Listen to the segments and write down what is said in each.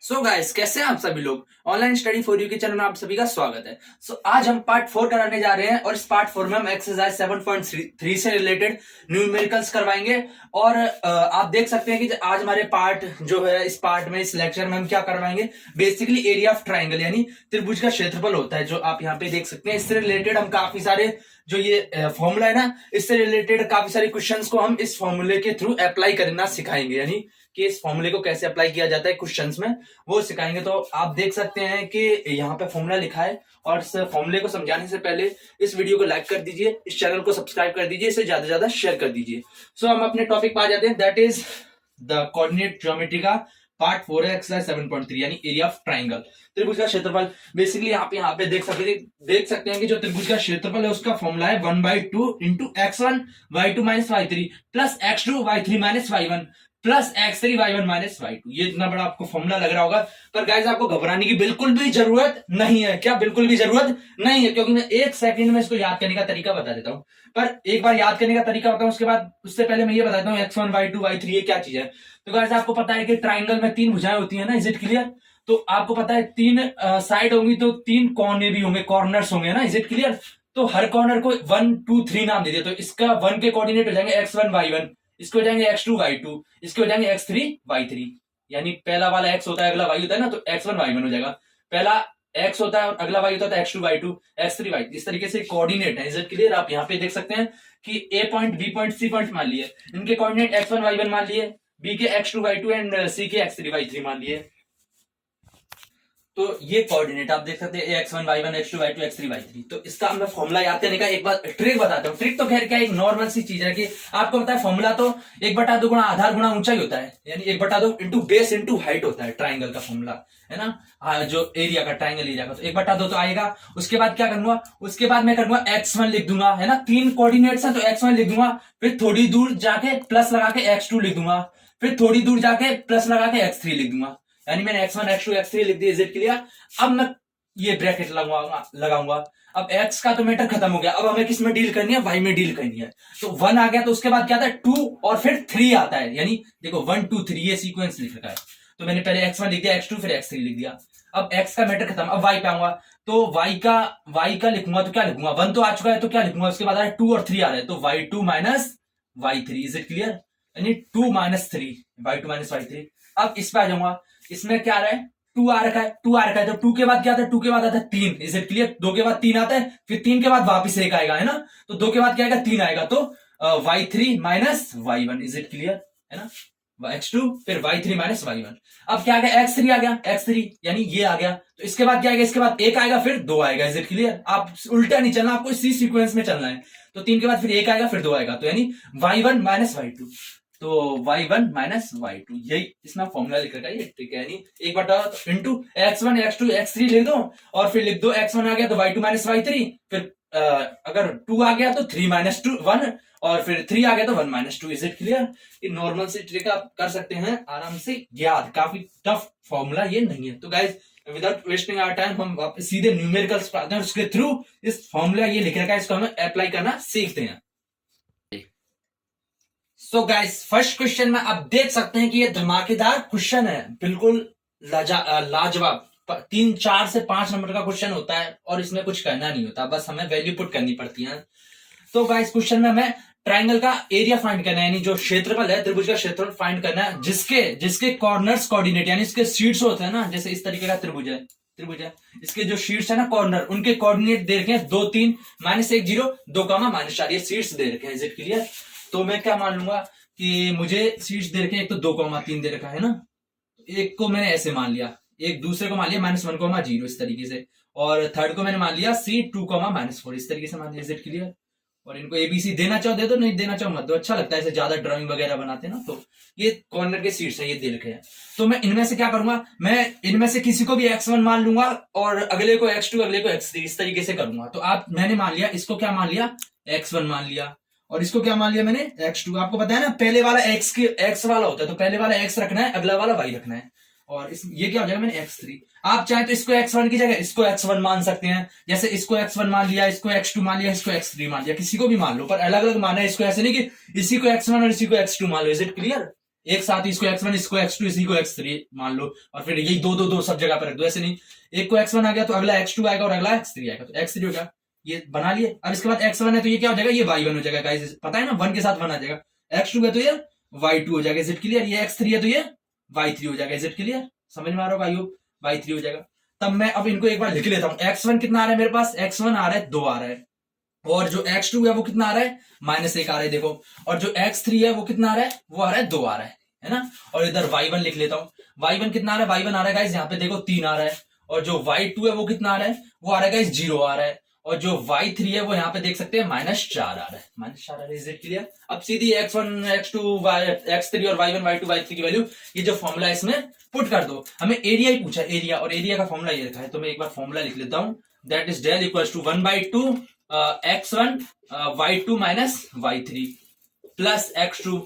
So guys, कैसे हैं आप सभी लोग। ऑनलाइन स्टडी फॉर यू के चैनल में आप सभी का स्वागत है। आज हम पार्ट 4 कराने जा रहे हैं और इस पार्ट 4 में हम एक्सरसाइज 7.3 से रिलेटेड न्यूमेरिकल्स करवाएंगे। और आप देख सकते हैं कि आज हमारे पार्ट जो है, इस पार्ट में, इस लेक्चर में हम क्या करवाएंगे, बेसिकली एरिया ऑफ ट्राइंगल यानी त्रिभुज का क्षेत्रफल होता है, जो आप यहाँ पे देख सकते हैं। इससे रिलेटेड हम काफी सारे जो ये फॉर्मूला है ना, इससे रिलेटेड काफी सारे क्वेश्चंस को हम इस फॉर्मूले के थ्रू अप्लाई करना सिखाएंगे, यानी कि इस फॉर्मूले को कैसे अप्लाई किया जाता है क्वेश्चंस में, वो सिखाएंगे। तो आप देख सकते हैं कि यहाँ पे फॉर्मूला लिखा है, और इस फॉर्मूले को समझाने से पहले इस वीडियो को लाइक कर दीजिए, इस चैनल को सब्सक्राइब कर दीजिए, इसे ज्यादा से ज्यादा शेयर कर दीजिए। सो हम अपने टॉपिक पर आ जाते हैं, that is the coordinate geometry का पार्ट 4 है, एक्सरसाइज 7.3 यानी एरिया ऑफ ट्राइंगल, त्रिभुज का क्षेत्रफल। बेसिकली आप यहाँ पे देख सकते हैं कि जो त्रिभुज का क्षेत्रफल है उसका फॉर्मूला है 1/2 into x1 y2 minus y3 plus x2 y3 minus y1 plus x3 y1 minus y2। ये इतना बड़ा आपको फॉर्मूला लग रहा होगा, पर गाइस आपको घबराने की बिल्कुल भी जरूरत नहीं है। क्या बिल्कुल भी जरूरत नहीं है? क्योंकि मैं एक सेकंड में इसको याद करने का तरीका बता देता हूं। पर एक बार याद करने का तरीका बताऊं, उसके बाद उससे पहले मैं ये बताता हूँ x1 y2 y3 ये क्या चीज है। तो गाइस आपको पता है कि ट्राइंगल में 3 भुजाएं होती है ना, इज इट क्लियर? तो आपको पता है 3 साइड होंगी तो 3 कोने भी होंगे, कॉर्नर्स होंगे ना, इज इट क्लियर? तो हर कॉर्नर को 1 2 3 नाम दे दिया। तो इसका 1 के कोऑर्डिनेट हो जाएंगे x1 y1, इसके हो जाएंगे x2 y2, इसके हो जाएंगे x3 y3। यानी पहला वाला x होता है, अगला y होता है ना, तो x1 y1 हो जाएगा। पहला x होता है और अगला y होता है x2 y2 x3 y3। इस तरीके से कोऑर्डिनेट है, इज इट क्लियर? आप यहाँ पे देख सकते हैं कि a point, b point, c point मान लिए, इनके कोऑर्डिनेट x1 y1 मान लिए, b के x2 y2 एंड c के x3 y3 मान लिए। तो ये कोऑर्डिनेट आप देख सकते हैं x1 y1 x2 y2 x3 y3। तो इसका मैं फॉर्मूला याद करने का एक बार ट्रिक बताता हूँ। ट्रिक तो खैर क्या, एक नॉर्मल सी चीज है कि आपको पता है फॉर्मूला तो 1/2 गुणा आधार गुणा ऊंचाई होता है, यानी 1/2 इंटू बेस इंटू हाइट होता है ट्राइंगल का फॉर्मूला, है ना। जो एरिया का, ट्राइंगल एरिया का, तो 1/2 तो आएगा। उसके बाद क्या करूंगा, उसके बाद मैं करूंगा x1 लिख दूंगा, है ना। 3 कोऑर्डिनेट्स हैं तो x1 लिख दूंगा, फिर थोड़ी दूर जाके प्लस लगा के x2 लिख दूंगा, फिर थोड़ी दूर जाके प्लस लगा के x3 लिख दूंगा, यानी मैंने x1 x2 x3 लिख दिया। Is it clear? अब मैं ये ब्रैकेट लगाऊंगा। अब x का तो मैटर खत्म हो गया, अब हमें किस में डील करनी है, y में डील करनी है। तो 1 आ गया, तो उसके बाद क्या आता है 2 और फिर 3 आता है, यानी देखो 1 2 3 ये सीक्वेंस लिख रखा है। तो मैंने पहले x1 लिख दिया, x2 फिर x3 लिख दिया। अब x का मैटर खत्म, अब y पे आऊंगा। तो y का लिखूंगा तो क्या लिखूंगा, 1 तो आ चुका है तो क्या लिखूंगा, उसके बाद आ रहा है 2 और 3 आ रहा है, तो y2 minus y3। Is it clear? यानी 2 माइनस 3 y2 माइनस y3। अब इस पे आ जाऊंगा, इसमें क्या आ रहा है, 2 आ रखा है, 2 आ रखा है, तो 2 के बाद क्या आता है, 2 के बाद आता है 3। Is it clear? 2 के बाद 3 आता है, फिर 3 के बाद वापिस 1 आएगा, है ना। तो 2 के बाद क्या आएगा, 3 आएगा, तो y3 minus y1। Is it clear? है ना। x2 फिर y3 माइनस y1। अब क्या आ गया, x3 आ गया, x3 यानी ये आ गया। तो इसके बाद क्या आएगा, इसके बाद 1 आएगा फिर 2 आएगा। Is it clear? आप उल्टा नहीं चलना, आपको इसी सीक्वेंस में चलना है। तो 3 के बाद फिर 1 आएगा फिर 2 आएगा, तो यानी y1 माइनस y2। तो y1 माइनस y2, यही इसमें फॉर्मूला लिख रखा है, ये ट्रिक है। यानी 1/2 इंटू x1 x2 x3 लिख दो, और फिर लिख दो x1 आ गया तो y2 माइनस y3, फिर अगर 2 आ गया तो 3 माइनस 1, और फिर 3 आ गया तो 1 माइनस 2। Is it clear? ये नॉर्मल सी ट्रिक आप कर सकते हैं आराम से याद, काफी टफ फॉर्मूला ये नहीं है। तो guys, without wasting our time हम सीधे न्यूमेरिकल्स पर आते हैं, उसके थ्रू इस फॉर्मूला ये लिख रखा है, इसको हमें अप्लाई करना सीखते हैं। सो गाइस, फर्स्ट क्वेश्चन में आप देख सकते हैं कि ये धमाकेदार क्वेश्चन है, बिल्कुल लाजवाब। 3 4 से 5 नंबर का क्वेश्चन होता है, और इसमें कुछ करना नहीं होता, बस हमें वैल्यू पुट करनी पड़ती है। तो गाइस, क्वेश्चन में हमें ट्राइंगल का एरिया फाइंड करना है, यानी जो क्षेत्रफल है, त्रिभुज का क्षेत्रफल फाइंड करना है, जिसके कॉर्नर्स कोऑर्डिनेट यानी इसके शीट्स होते हैं ना, जैसे इस तरीके का त्रिभुज है, इसके जो शीट्स है ना कॉर्नर, उनके कोऑर्डिनेट दे रखे हैं 2 3 -1 0 2 -4, ये शीट्स दे रखे हैं। Is it clear? तो मैं क्या मान लूंगा कि मुझे शीट्स दे रखे हैं, एक तो 2,3 दे रखा है ना, एक को मैंने ऐसे मान लिया, एक दूसरे को मान लिया -1,0 इस तरीके से, और थर्ड को मैंने मान लिया C2, -4 इस तरीके से मान लिया। Is it clear? और इनको ABC देना चाहो दे दो, नहीं देना चाहो मत दो, अच्छा लगता है ऐसे ज्यादा ड्राइंग वगैरह बनाते हैं ना। तो ये कॉर्नर के सीट्स है, ये दे रखे हैं। तो मैं इनमें से क्या करूंगा, मैं इनमें से किसी को भी x1 मान लूंगा, और अगले को x2, अगले को x3, इस तरीके से करूंगा। तो मैंने मान लिया, इसको क्या मान लिया, x1 मान लिया, और इसको क्या मान लिया मैंने, x2। आपको पता है ना, पहले वाला x वाला होता है, तो पहले वाला x रखना है, अगला वाला y रखना है, और ये क्या हो जाएगा, मैंने x3। आप चाहे तो इसको x1 की जगह इसको x1 मान सकते हैं, जैसे इसको x1 मान लिया, इसको x2 मान लिया, इसको x3 मान लिया, किसी को भी मान लो, पर अलग अलग माना है इसको, ऐसे नहीं कि इसी को x1 और इसी को x2 मान लो। Is it clear? एक साथ ही इसको x1, इसको x2, इसी को x3 मान लो, और फिर यही दो दो दो सब जगह पर रख दो, ऐसे नहीं। एक को x1 आ गया तो अगला x2 आएगा और अगला x3 आएगा, तो x3 होगा, ये बना लिए। अब इसके बाद x1 है तो ये क्या हो जाएगा, ये y1 हो जाएगा गाइस, पता है ना, 1 के साथ 1 आ जाएगा। x2 है तो ये y2 हो जाएगा, इज इट क्लियर। ये x3 है तो ये y3 हो जाएगा, इज इट क्लियर। समझ में आ रहा होगा, आई होप y3 हो जाएगा। तब मैं अब इनको एक बार लिख लेता हूं। x1 कितना आ रहा है मेरे पास, x1 आ रहा है 2 आ रहा है, और जो x2 है वो कितना आ रहा है, -1 आ रहा है, देखो। और जो x3 है वो कितना आ रहा है, वो आ रहा है 2 आ रहा है ना। और इधर y1 लिख लेता हूं। y1 कितना आ रहा है, y1 आ रहा है गाइस, यहाँ पे देखो 3 आ रहा है। और जो y2 है वो कितना आ रहा है, वो आ रहा है गाइस 0 आ रहा है। और जो y3 है वो यहाँ पे देख सकते हैं -4 आ रहा है, -4 आ रहा है, इज इट क्लियर। अब सीधी x1, x2, x3 और y1, y2, y3 की वैल्यू, ये जो फॉर्मूला है इसमें पुट कर दो। हमें एरिया ही पूछा, एरिया, और एरिया का फॉर्मूला ये लिखा है, तो मैं एक बार फॉर्मूला लिख लेता हूं। That is del equals to 1/2 x1 y2 minus y3 plus x2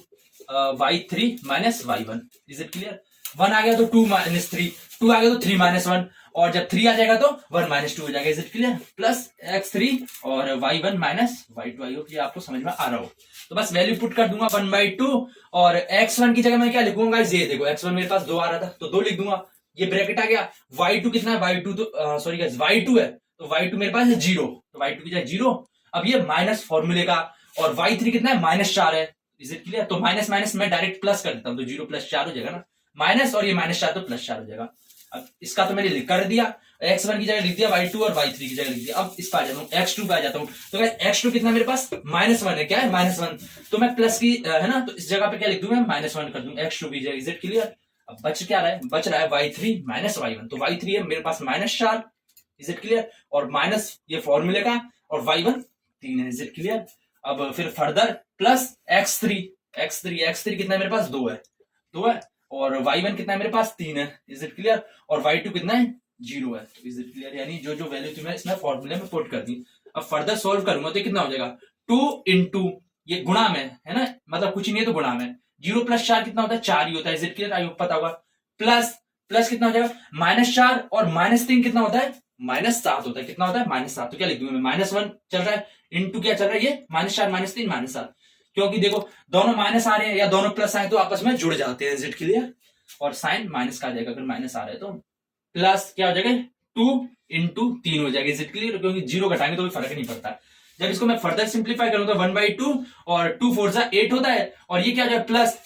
y3 minus y1, is it clear. 1 आ गया तो 2 माइनस 3, 2 आ गया तो 3 माइनस 1, और जब 3 आ जाएगा तो 1 माइनस 2 हो जाएगा, is it clear. Plus x3 और y1 minus y2, I hope ये आपको समझ में आ रहा हो। तो बस वैल्यू पुट कर दूंगा 1/2, और x1 की जगह मैं क्या लिखूंगा, ये देखो x1 मेरे पास 2 आ रहा था तो 2 लिख दूंगा, ये ब्रैकेट आ गया। y2 कितना है, y2 तो सॉरी गाइस y2 है, तो y2 मेरे पास है 0, तो y2 की जगह 0। अब ये माइनस फॉर्मूले का, और y3 कितना है, -4 है, इज इट क्लियर। तो माइनस माइनस मैं डायरेक्ट प्लस कर देता हूं, तो 0 + 4 हो जाएगा ना, माइनस, और ये -4 तो +4 हो जाएगा। अब इसका तो मैंने कर दिया, x1 की जगह लिख दिया, y2 और y3 की जगह लिख दिया। अब इस पर आ जाता हूँ, x2 पे आ जाता हूँ। तो x2 कितना मेरे पास, -1 है, क्या है, -1, तो मैं प्लस की है ना, तो इस जगह पे क्या लिख दूंगा, -1 कर दूंगा x2 की जगह, इज इट क्लियर। अब बच क्या रहा है, बच रहा है y3 माइनस y1, तो y3 है मेरे पास -4, इज इट क्लियर, और माइनस ये फॉर्मूले का, और y1 3 है, इज इट क्लियर। अब फिर फर्दर प्लस x3 कितना है मेरे पास, 2 है, 2 है, और y1 कितना है मेरे पास, 3 है, इज इट क्लियर, और y2 कितना है, 0 है, इज इट क्लियर। यानी जो जो वैल्यू थी मैं इसमें फॉर्मूले में पुट कर दी। अब फर्दर सोल्व करूंगा तो कितना हो जाएगा, 2 इंटू, ये गुणा में है ना, मतलब कुछ ही नहीं है तो गुणा में, 0 + 4 कितना होता है, 4 ही होता है, is it clear, I hope पता होगा। प्लस प्लस कितना हो जाएगा, -4 और -3 कितना होता है, -7 होता है, कितना होता है, -7, तो क्या लिख दूंगा मैं, -1 चल रहा है, इंटू क्या चल रहा है, ये -4 -3 -7, क्योंकि देखो दोनों माइनस आ रहे हैं या दोनों प्लस आए तो आपस में जुड़ जाते हैं, इज इट क्लियर। और साइन माइनस का आ जाएगा, अगर माइनस आ रहे तो प्लस क्या हो जाएगा, 2 इंटू 3 हो जाएगा, इज इट क्लियर, क्योंकि 0 घटाएंगे तो भी फर्क नहीं पड़ता। जब इसको मैं फर्दर सिंप्लीफाई करूं तो 1/2 और 2 4 जा 8 होता है, और ये क्या हो जाएगा, प्लस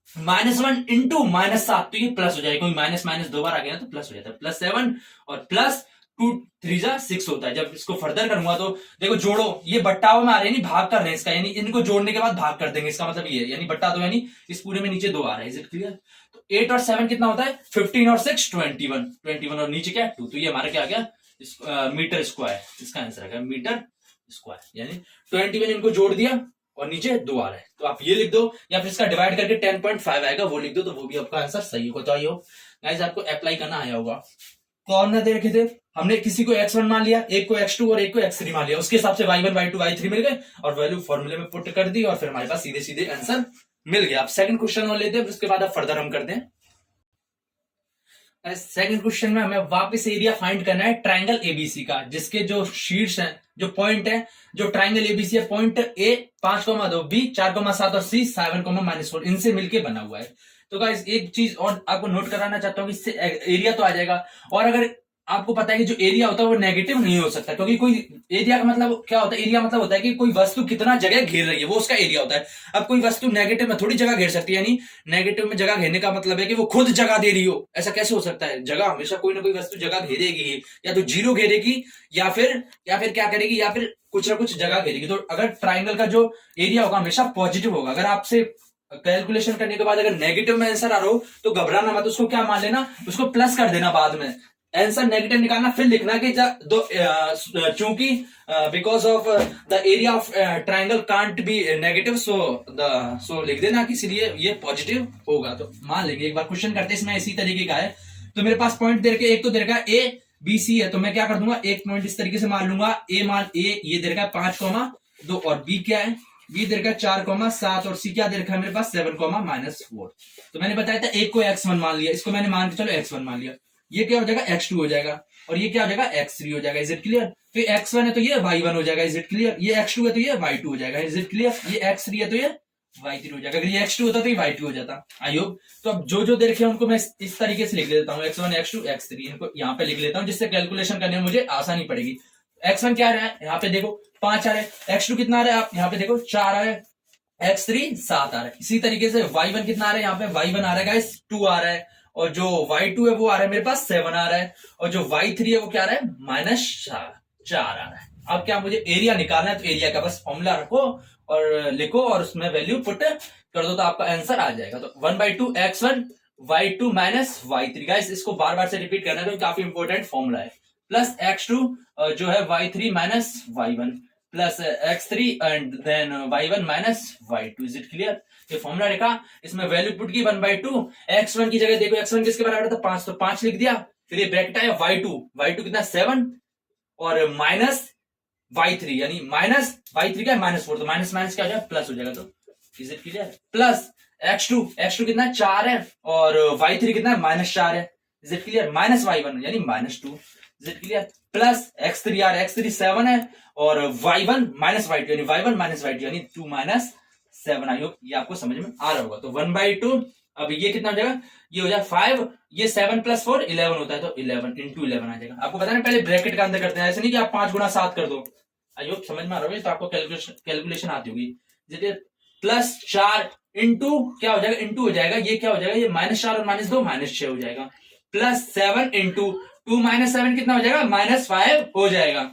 -1 इंटू -7, तो ये प्लस हो जाएगा, क्योंकि माइनस माइनस 2 बार आ गया ना तो प्लस हो जाता है, +7 और प्लस 2 3 जा 6 होता है। जब इसको फर्दर करूंगा तो देखो जोड़ो, ये बट्टाओं में आ रहे हैं, नहीं भाग कर रहे हैं इसका, यानी इनको जोड़ने के बाद भाग कर देंगे, इसका मतलब ये, यानी बट्टा 2, यानी इस पूरे में नीचे 2 आ रहा है, इज इट क्लियर। तो 8 और 7 कितना होता है, 15 और 6 21 और नीचे क्या 2, तो ये हमारा क्या आ गया, मीटर स्क्वायर, इसका आंसर आ गया मीटर स्क्वायर, यानी 21 इनको जोड़ दिया और नीचे 2 आ रहा है, तो आप ये लिख दो, या फिर इसका डिवाइड करके 10.5 आएगा वो लिख दो, तो वो भी आपका आंसर सही होगा। तो आइए गाइस आपको अप्लाई करना आया होगा। तो हमने देखे थे, हमने किसी को x1 मान लिया, एक को x2 और एक को x3 मान लिया, उसके हिसाब से y1 y2 y3 मिल गए और वैल्यू फॉर्मूले में पुट कर दी, और फिर हमारे पास सीधे सीधे आंसर मिल गया। अब सेकंड क्वेश्चन और लेते हैं, उसके बाद अब फर्दर हम करते हैं। सेकंड क्वेश्चन में हमें वापस एरिया फाइंड करना है ट्राइंगल एबीसी का, जिसके जो शीट्स हैं, जो पॉइंट है, जो ट्राइंगल एबीसी है, पॉइंट ए 5,2 बी 4,7 और सी 7,-4 इनसे मिलके बना हुआ है। तो गाइस एक चीज और आपको नोट कराना चाहता हूं कि इससे एरिया तो आ जाएगा, और अगर आपको पता है कि जो एरिया होता है वो नेगेटिव नहीं हो सकता, क्योंकि कोई एरिया का मतलब क्या होता है, एरिया मतलब होता है कि कोई वस्तु कितना जगह घेर रही है, वो उसका एरिया होता है। अब कोई वस्तु नेगेटिव में थोड़ी जगह घेर सकती है, यानी नेगेटिव में जगह घेरने का मतलब है कि वो खुद जगह दे रही हो, ऐसा कैसे हो सकता है। जगह हमेशा कोई ना कोई वस्तु जगह घेरेगी ही, या तो 0 घेरेगी या फिर क्या करेगी, या फिर कुछ ना कुछ जगह घेरेगी। तो अगर ट्राइंगल का जो एरिया होगा हमेशा पॉजिटिव होगा। अगर आपसे कैलकुलेशन करने के बाद अगर नेगेटिव में आंसर आ रहा हो तो घबराना मत, उसको क्या मान लेना, उसको प्लस कर देना बाद में, आंसर नेगेटिव निकालना, फिर लिखना कि चूंकि because of the area of triangle can't be negative, so लिख देना कि इसलिए ये पॉजिटिव होगा। तो मान लेंगे, एक बार क्वेश्चन करते हैं, इसमें इसी तरीके का है। तो मेरे पास पॉइंट दे रखे, एक तो दे रखा है ए बी सी है, तो मैं क्या कर दूंगा, एक पॉइंट इस तरीके से मान लूंगा, ए ये दे रखा है 5,2 और बी क्या है, बी दे रखा है 4,7 और सी क्या दे रखा है मेरे पास 7,-4। तो मैंने बताया था एक को x1 मान लिया, इसको मैंने मान के चलो x1 मान लिया, ये क्या हो जाएगा x2 हो जाएगा, और ये क्या हो जाएगा x3 हो जाएगा, इज इट क्लियर। तो x1 है तो ये y1 हो जाएगा, इज इट क्लियर, ये x2 है तो ये y2 हो जाएगा, इज इट क्लियर, ये x3 है तो ये y3 हो जाएगा। अगर ये x2 होता तो ये y2 हो जाता। आई होप तो अब जो दे रखे हैं उनको मैं इस तरीके से लिख देता हूँ, x1 x2 x3 इनको यहाँ पे लिख लेता हूँ, जिससे कैलकुलेशन करने में मुझे आसानी पड़ेगी। x1 क्या आ रहा है यहाँ पे देखो 5 आ रहा है, x2 कितना आ रहा है आप यहाँ पे देखो 4 आ रहा है, x3 7 आ रहा है। इसी तरीके से y1 कितना आ रहा है यहाँ पे y1 आ रहा है गाइस 2 आ रहा है, और जो y2 है वो आ रहा है मेरे पास 7 आ रहा है, और जो y3 है वो क्या आ रहा है -4 आ रहा है। अब क्या मुझे एरिया निकालना है, तो एरिया का बस फॉर्मूला रखो और लिखो और उसमें वैल्यू पुट कर दो तो आपका आंसर आ जाएगा। तो 1/2 x1 y2 minus y3 guys इसको बार बार से रिपीट करना है, तो काफी इंपॉर्टेंट फॉर्मूला है। प्लस x2 जो है y3 minus y1 plus x3 and then y1 minus y2। Is it clear? ये फॉर्मूला लिखा, इसमें वैल्यू पुट की 1/2 x1 की जगह देखो x1 किसके बराबर था 5, तो 5 लिख दिया, फिर ये ब्रैकेट आया y2 कितना 7 और माइनस y3 यानी माइनस y3 का -4, तो माइनस माइनस क्या हो जाएगा प्लस हो जाएगा। तो is it clear? Plus x2 कितना 4 है और y3 कितना -4 है। Is it clear? Minus y1 यानी -2। Is it clear? Plus x3 यार x3 7 है और y1 -y2 यानी y1 -y2 यानी 2 -7। आई होप ये आपको समझ में आ रहा होगा। तो 1/2 अब ये कितना हो जाएगा, ये हो जाएगा 5, ये 7 + 4 11 होता है, तो 11 × 11 आ जाएगा। आपको पता है ना पहले ब्रैकेट का अंदर करते हैं, ऐसे नहीं कि आप 5 × 7 कर दो। आई होप समझ में आ रहा है, तो आपको कैलकुलेशन आती होगी। प्लस 4 इंटू क्या हो जाएगा, इंटू हो जाएगा, ये क्या हो जाएगा, ये -4 और -2 -6 हो जाएगा। प्लस 7 इंटू 2 - 7 कितना हो जाएगा, -5 हो जाएगा।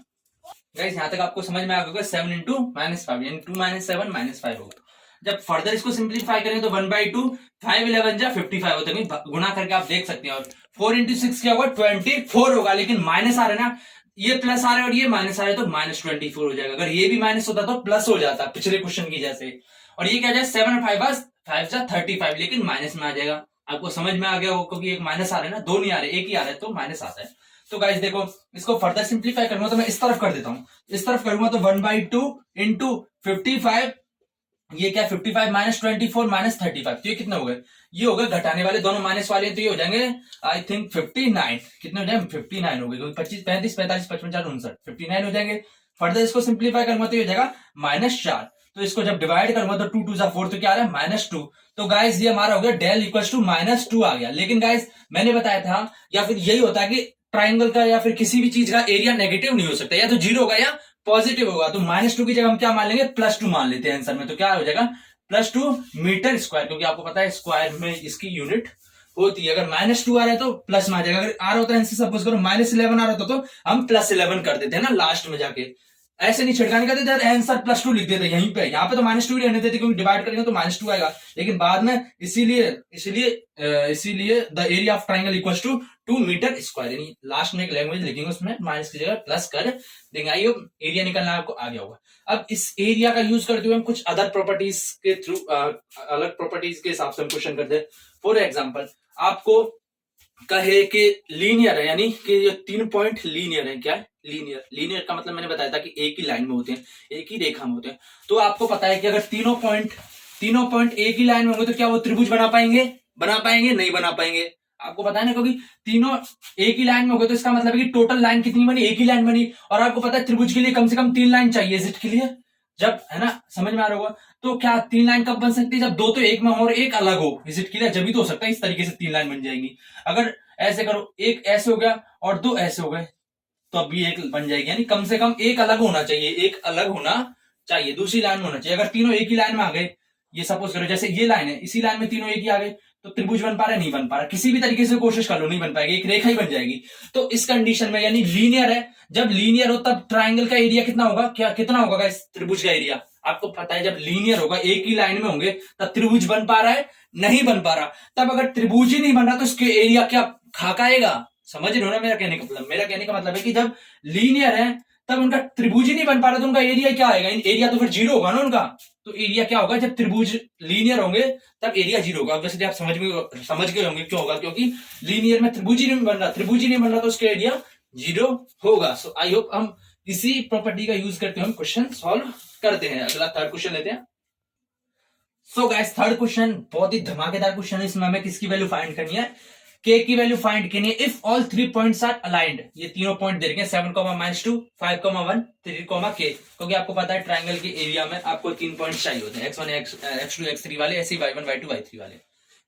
गाइस यहां तक आपको समझ में आ गया, 7 इंटू -5 यानी 2 - 7 -5 होगा। जब फर्दर इसको सिंप्लीफाई करें तो 1/2 5 11 जा 55 होता है, गुना करके आप देख सकते हैं। और 4 × 6 क्या होगा 24 होगा, लेकिन माइनस आ रहा है ना, ये प्लस आ रहा है और ये माइनस आ रहा है, तो -24 हो जाएगा। अगर ये भी माइनस होता तो प्लस हो जाता पिछले क्वेश्चन की जैसे। और ये क्या जाए 7 और 5 जा 35, लेकिन माइनस में आ जाएगा। आपको समझ में आ गया हो, क्योंकि एक माइनस आ रहा है ना, दो नहीं आ रहे, एक ही आ रहा है तो माइनस आता है। तो गाइस देखो इसको फर्दर सिंप्लीफाई करूंगा तो मैं इस तरफ कर देता हूं, इस तरफ करूंगा तो 1/2 इंटू 55, ये क्या 55 -24 -35, तो ये कितना हो गया, ये हो गए घटाने वाले दोनों माइनस वाले, तो ये हो जाएंगे आई थिंक 59, कितने हो जाएंगे 59 हो गए, क्योंकि 25 35 45 55 4 59 59 हो जाएंगे। फर्दर इसको सिंप्लीफाई करूंगा तो ये हो जाएगा -4, तो इसको जब डिवाइड करूंगा तो 2 2 4, तो क्या आ रहा है -2। तो गाइस ये हमारा हो गया डेल इक्वल्स टू -2 आ गया। लेकिन गाइस मैंने बताया था, या फिर यही होता है कि ट्राइंगल का या फिर किसी भी चीज का एरिया नेगेटिव नहीं हो सकता, या तो 0 होगा या पॉजिटिव होगा। तो -2 की जगह हम क्या मान लेंगे, +2 मान लेते हैं आंसर में। तो क्या हो जाएगा +2 मीटर स्क्वायर, क्योंकि आपको पता है स्क्वायर में इसकी यूनिट होती है। अगर -2 आ रहा है तो प्लस में आ जाएगा, अगर आ रहा होता है सपोज करो -11 आ रहा होता तो हम +11 कर देते हैं ना लास्ट में जाके, ऐसे नहीं छिड़काने का देते आंसर +2 लिख देते यहीं पे। यहाँ पे तो -2 ही रहने देते, क्योंकि डिवाइड करेंगे तो -2 आएगा, लेकिन बाद में इसीलिए the area of triangle equals to 2 metre square, यानी लास्ट में एक लैंग्वेज लिखेंगे उसमें माइनस की जगह प्लस कर देंगे। आइए एरिया निकलना आपको आ गया होगा। अब इस एरिया का यूज करते हुए हम कुछ अदर प्रॉपर्टीज के थ्रू अलग प्रॉपर्टीज के हिसाब से हम क्वेश्चन करते हैं। फॉर एग्जाम्पल आपको कहे कि लीनियर है, यानी कि ये 3 पॉइंट लीनियर है। क्या है लीनियर का मतलब मैंने बताया था कि एक ही लाइन में होते हैं, एक ही रेखा में होते हैं। तो आपको पता है कि अगर तीनों पॉइंट एक ही लाइन में होंगे तो क्या वो त्रिभुज बना पाएंगे, नहीं बना पाएंगे। आपको पता है ना, क्योंकि तीनों एक ही लाइन में हो गए तो इसका मतलब है कि टोटल लाइन कितनी बनी, एक ही लाइन बनी। और आपको पता है त्रिभुज के लिए कम से कम 3 लाइन चाहिए। Is it clear? जब है ना समझ में आ रहा होगा। तो क्या 3 लाइन कब बन सकती है, जब 2 तो एक में हो और एक अलग हो। Is it clear? जब भी तो हो सकता है इस तरीके से 3 लाइन बन जाएगी। अगर ऐसे करो, एक ऐसे हो गया और 2 ऐसे हो गए, तो अभी एक बन जाएगी। यानी कम से कम एक अलग होना चाहिए, दूसरी लाइन में होना चाहिए। अगर तीनों एक ही लाइन में आ गए, ये सपोज करो जैसे ये लाइन है, इसी लाइन में तीनों एक ही आ गए, तो त्रिभुज बन पा रहा है, नहीं बन पा रहा। किसी भी तरीके से कोशिश कर लो, नहीं बन पाएगी, एक रेखा ही बन जाएगी। तो इस कंडीशन में यानी लीनियर है, जब लीनियर हो तब ट्राइंगल का एरिया कितना होगा, कितना होगा इस त्रिभुज का एरिया आपको पता है। जब लीनियर होगा, एक ही लाइन में होंगे, तब त्रिभुज बन पा रहा है, नहीं बन पा रहा। तब अगर त्रिभुज ही नहीं बन रहा तो इसके एरिया क्या खाका आएगा। समझ रहे हो ना मेरा कहने का मतलब है कि जब लीनियर है तब उनका त्रिभुज ही नहीं बन पा रहा तो उनका एरिया क्या आएगा, एरिया तो फिर 0 होगा ना उनका। तो एरिया क्या होगा, जब त्रिभुज लीनियर होंगे तब एरिया 0 होगा। वैसे आप समझ गए होंगे क्यों होगा, क्योंकि लीनियर में त्रिभुज ही नहीं बन रहा तो उसका एरिया 0 होगा। सो आई होप हम इसी प्रॉपर्टी का यूज करके हम क्वेश्चन सॉल्व करते हैं। अगला थर्ड क्वेश्चन लेते हैं। सो गाइस थर्ड क्वेश्चन बहुत ही धमाकेदार क्वेश्चन है। इसमें हमें किसकी वैल्यू फाइंड करनी है, के की वैल्यू फाइंड करनी है if all 3 points are aligned. ये तीनों पॉइंट दे रखे हैं 7, -2, 5, 1, 3, के, क्योंकि आपको पता है ट्रायंगल के एरिया में आपको 3 पॉइंट चाहिए होते हैं, x1 x2 x3 वाले, ऐसे y1 y2 y3 वाले,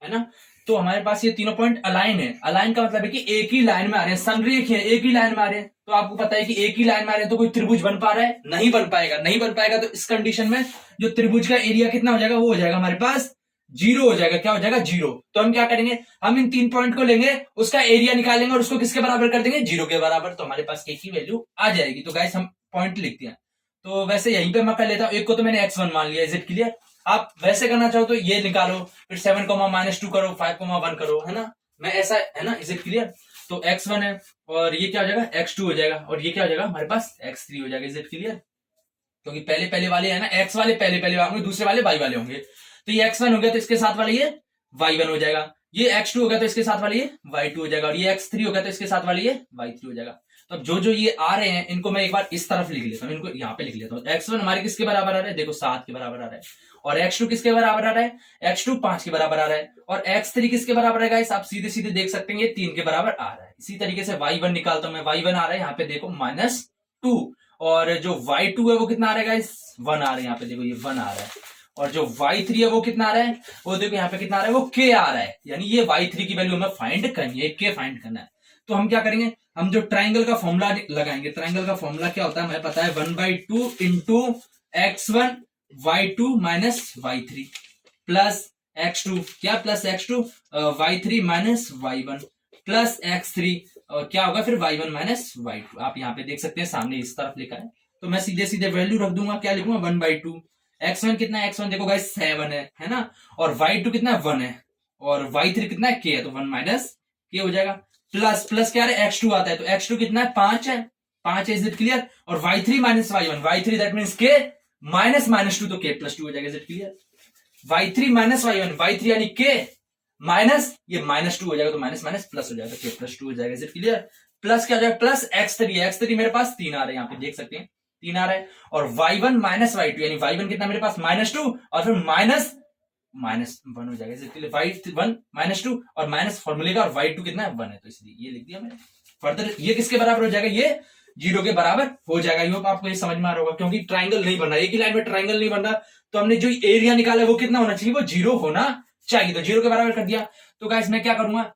है ना। तो हमारे पास ये तीनों पॉइंट अलाइन है। अलाइन का मतलब है कि एक ही लाइन में आ रहे हैं, समरेख है, एक ही लाइन में आ रहे हैं। तो आपको पता है कि एक ही लाइन में आ रहे हैं तो कोई त्रिभुज बन पा रहा है? नहीं बन पाएगा। नहीं बन पाएगा तो इस कंडीशन में जो त्रिभुज का एरिया कितना हो जाएगा, वो हो जाएगा हमारे पास 0 हो जाएगा। क्या हो जाएगा? 0। तो हम क्या करेंगे, हम इन 3 पॉइंट को लेंगे, उसका एरिया निकालेंगे और उसको किसके बराबर कर देंगे? 0 के बराबर। तो हमारे पास एक ही वैल्यू आ जाएगी। तो गाइस हम पॉइंट लिखते हैं। तो वैसे यहीं पे मैं कर लेता हूं, एक को तो मैंने x1 मान लिया। Is it clear? आप वैसे करना चाहो तो ये निकालो, फिर 7, -2 करो, 5, 1 करो, है ना। मैं ऐसा, है ना। Is it clear? तो x1 है और ये क्या हो जाएगा? x2 हो जाएगा और ये क्या हो जाएगा हमारे पास? x3 हो जाएगा। Is it clear? क्योंकि पहले वाले है ना, x वाले पहले होंगे, दूसरे वाले y वाले होंगे। तो ये x1 हो गया तो इसके साथ वाले ये y1 हो जाएगा, ये x2 हो गया तो इसके साथ वाले ये y2 हो जाएगा और ये x3 हो गया तो इसके साथ वाले ये y3 हो जाएगा। तो अब जो ये आ रहे हैं इनको मैं एक बार इस तरफ लिख लेता हूं, इनको यहाँ पे लिख लेता हूं। x1 हमारे किसके बराबर आ रहा है? देखो 7 के बराबर आ रहा है। और x2 किसके बराबर आ रहा है? x2 5 के बराबर आ रहा है। और x3 किसके बराबर है गाइस? आप सीधे सीधे देख सकते हैं, ये 3 के बराबर आ रहा है। इसी तरीके से y1 निकालता हूं मैं, y1 आ रहा है यहाँ पे देखो -2, और जो y2 है वो कितना आ रहा है गाइस? 1 आ रहा है। यहाँ पे देखो ये 1 आ रहा है। और जो y3 है वो कितना आ रहा है? वो देखो यहाँ पे कितना आ रहा है? वो k आ रहा है। यानी ये y3 की वैल्यू हमें फाइंड करनी है, k फाइंड करना है। तो हम क्या करेंगे, हम जो ट्राइंगल का फॉर्मूला लगाएंगे। ट्राइंगल का फॉर्मूला क्या होता है हमें पता है, 1/2 into x1 y2 minus y3 plus x2, क्या plus x2 y3 minus y1 plus x3 क्या होगा फिर y1 माइनस y2। आप यहाँ पे देख सकते हैं सामने इस तरफ लिखा है। तो मैं सीधे सीधे वैल्यू रख दूंगा, क्या लिखूंगा? 1/2। x1 कितना है? x1 देखो गाइस 7 है ना। और y2 कितना है? 1 है। और y3 कितना है? k है। तो 1 माइनस k हो जाएगा। प्लस प्लस क्या है? x2 आता है। तो x2 कितना है? 5 है। 5 है। Is it clear? और y3 minus y1, y3 that means k minus -2, तो k +2 हो जाएगा। Is it clear? y3 minus y1, y3 यानी k माइनस ये -2 हो जाएगा, तो माइनस माइनस प्लस हो जाएगा, k +2 हो जाएगा। Is it clear? प्लस क्या हो जाएगा? प्लस x3 है। x3 मेरे पास 3 आ रहे हैं, यहाँ पे देख सकते हैं 3 आ रहा है। और y1 माइनस y2 यानी y1 कितना मेरे पास? -2 और फिर -1 हो जाएगा। इसलिए y1 -2 और माइनस फॉर्मूले का, और y2 कितना है? 1 है। तो इसलिए ये लिख दिया मैंने। फर्दर ये किसके बराबर हो जाएगा? ये 0 के बराबर हो जाएगा। ये आपको ये समझ में आ रहा होगा, क्योंकि ट्राइंगल नहीं बन रहा, एक ही लाइन में ट्राइंगल नहीं बन रहा। तो हमने जो एरिया निकाला वो कितना होना चाहिए? वो 0 होना चाहिए। तो 0 के बराबर कर दिया। तो गाइस मैं क्या करूंगा,